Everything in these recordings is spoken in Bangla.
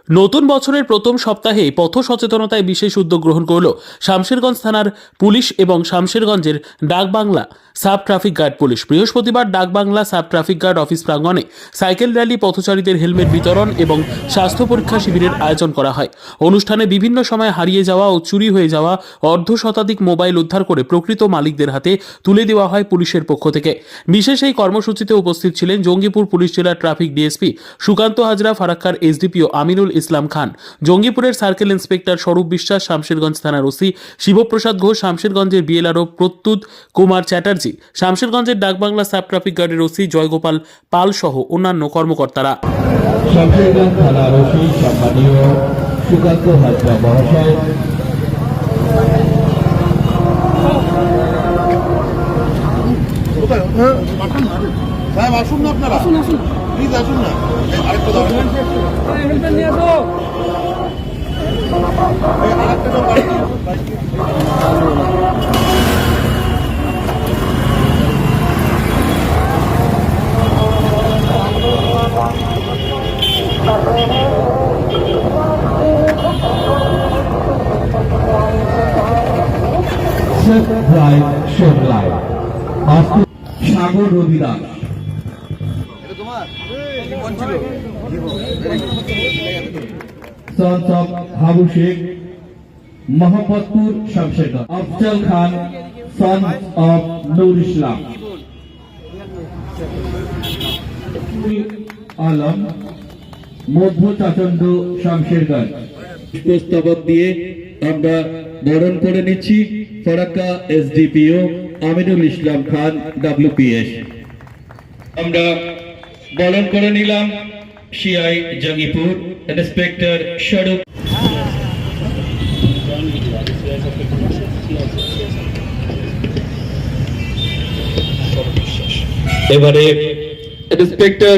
নতুন বছরের প্রথম সপ্তাহে পথ সচেতনতায় বিশেষ উদ্যোগ গ্রহণ করল শামশেরগঞ্জ থানার পুলিশ এবং শামশেরগঞ্জের Dakbangla sub traffic guard police. বৃহস্পতিবার ডাকবাংলা সাব ট্রাফিক গার্ড অফিস প্রাঙ্গণে সাইকেল র্যালি, পথচারীদের হেলমেট বিতরণ এবং স্বাস্থ্য পরীক্ষা শিবিরের আয়োজন করা হয়। অনুষ্ঠানে বিভিন্ন সময় হারিয়ে যাওয়া ও চুরি হয়ে যাওয়া অর্ধশতাধিক মোবাইল উদ্ধার করে প্রকৃত মালিকদের হাতে তুলে দেওয়া হয় পুলিশের পক্ষ থেকে। বিশেষ এই কর্মসূচিতে উপস্থিত ছিলেন জঙ্গিপুর পুলিশ জেলার ট্রাফিক ডিএসপি সুকান্ত হাজরা, ফারাক্কার এসডিপিও আমিনুল ইসলাম খান, জঙ্গিপুরের সার্কেল ইন্সপেক্টর স্বরূপ বিশ্বাস, শামশেরগঞ্জ থানার ওসি শিবপ্রসাদ ঘোষ, শামশেরগঞ্জের বিএলআরও প্রত্যুৎ কুমার চ্যাটার্জি, শামশেরগঞ্জের ডাকবাংলা সাব ট্রাফিক গার্ডের ওসি জয়গোপাল পাল সহ অন্যান্য কর্মকর্তারা। শামশেরগঞ্জ থানার ওসি সম্মানীয় সুকান্ত হাজরা মহাশয়, সাহেব আসুন না, আপনারা প্লিজ আসুন না, আরেকটা দাও, আরেকটা Sagar Rabidas, sons of Habu Sheikh, Mohammadpur Samserganj, Afzal Khan, sons of Nur Islam, Alam, Madhya Chachand, Samserganj. পুষ্পস্তবক দিয়ে আমরা বরণ করে নিচ্ছি ফারাক্কা এসডিপিও আমিনুল ইসলাম খান, ডব্লিউপিএস। আমরা বরণ করে নিলাম সিআই জঙ্গিপুর ইন্সপেক্টর স্বরূপ। এবারে ইন্সপেক্টর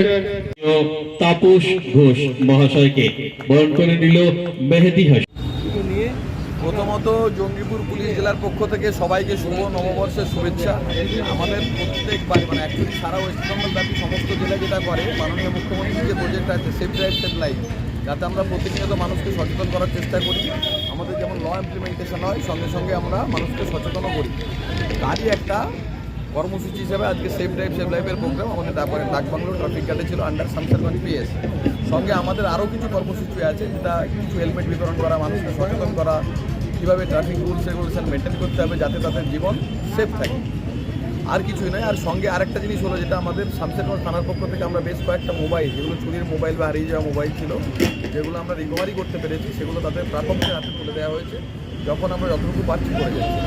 তাপস ঘোষ মহাশয়কে বরণ করে নিল মেহেদি হাসান। প্রথমত জঙ্গিপুর পুলিশ জেলার পক্ষ থেকে সবাইকে শুভ নববর্ষের শুভেচ্ছা। আমাদের প্রত্যেকবার অ্যাকচুয়ালি সারা ওয়েস্ট বেঙ্গল ব্যাপী সমস্ত জেলায় যেটা করে মাননীয় মুখ্যমন্ত্রীর যে প্রজেক্ট আছে সেফ ড্রাইভ সেভ লাইফ, যাতে আমরা প্রতিনিয়ত মানুষকে সচেতন করার চেষ্টা করি। আমাদের যেমন ল ইমপ্লিমেন্টেশন হয়, সঙ্গে সঙ্গে আমরা মানুষকে সচেতনও করি। তারই একটা কর্মসূচি হিসেবে আজকে সেফ ড্রাইভ সেভ লাইফের প্রোগ্রাম আমাদের তারপরে ডাকবাংলো ট্রাফিক গার্ডে ছিল আন্ডার শামশেরগঞ্জ পিএস। সঙ্গে আমাদের আরও কিছু কর্মসূচি আছে, যেটা কিছু হেলমেট বিতরণ করা, মানুষকে সচেতন করা, কীভাবে ট্রাফিক রুলস রেগুলেশন মেনটেন করতে হবে যাতে তাদের জীবন সেফ থাকে, আর কিছুই নয়। আর সঙ্গে আরেকটা জিনিস হলো, যেটা আমাদের শামশেরগঞ্জ থানার পক্ষ থেকে আমরা বেশ কয়েকটা মোবাইল, যেগুলো চুরির মোবাইল বা হারিয়ে যাওয়া মোবাইল ছিল, যেগুলো আমরা রিকভারি করতে পেরেছি, সেগুলো তাদের প্রাপকদের হাতে তুলে দেওয়া হয়েছে। যখন আমরা যতটুকু পারছি করে যাচ্ছি।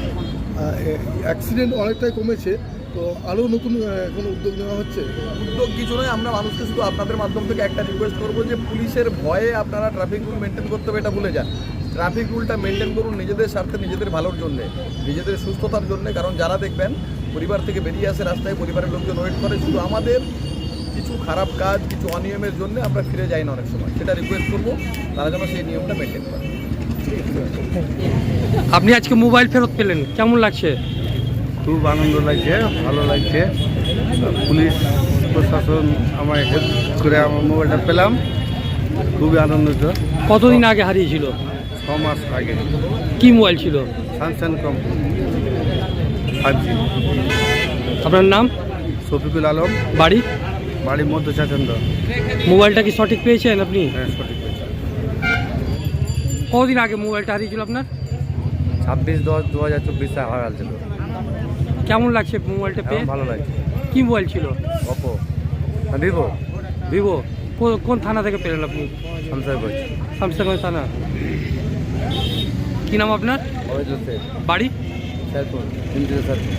অ্যাক্সিডেন্ট অনেকটাই কমেছে, তো আরও নতুন কোনো উদ্যোগ নেওয়া হচ্ছে? উদ্যোগ কিছু নয়, আমরা মানুষকে শুধু আপনাদের মাধ্যম থেকে একটা রিকোয়েস্ট করবো যে পুলিশের ভয়ে আপনারা ট্রাফিক রুল মেনটেন করতে হবে এটা ভুলে যান। ট্রাফিক রুলটা মেনটেন করুন নিজেদের স্বার্থে, নিজেদের ভালোর জন্যে, নিজেদের সুস্থতার জন্যে। কারণ যারা দেখবেন পরিবার থেকে বেরিয়ে আসে রাস্তায়, পরিবারের লোকজন ওয়েট করে, শুধু আমাদের কিছু খারাপ কাজ, কিছু অনিয়মের জন্য আমরা ফিরে যাই না অনেক সময়। সেটা রিকোয়েস্ট করবো তারা যেন সেই নিয়মটা মেনটেন করে। আপনি আজকে মোবাইল ফেরত পেলেন, কেমন লাগছে? খুব আনন্দ লাগছে, ভালো লাগছে। পুলিশ প্রশাসন আমায় হেল্প করে আমার মোবাইলটা পেলাম, খুবই আনন্দিত। কতদিন আগে হারিয়েছিল? 6 মাস আগে। কি মোবাইল ছিল? Samsung company 5G। আপনার নাম? শফিকুল আলম, বাড়ি? বাড়ি মধ্য চাচন্দ। মোবাইলটা কি সঠিক পেয়েছেন আপনি? হ্যাঁ, সঠিক পেয়েছি। কতদিন আগে মোবাইলটা হারিয়েছিল আপনার? 26/10/2024 হারাল ছিল। কেমন লাগছে মোবাইলটা পেয়ে? ভালো লাগছে। কি মোবাইল ছিল? Oppo, Vivo. ভিভো। কোন থানা থেকে পেলেন আপনি? শামশেরগঞ্জ। শামশেরগঞ্জ থানা। কি নাম আপনার? অবৈধ বাড়ি? শেরপুর, ইন্দ্রিয় শেরপুর।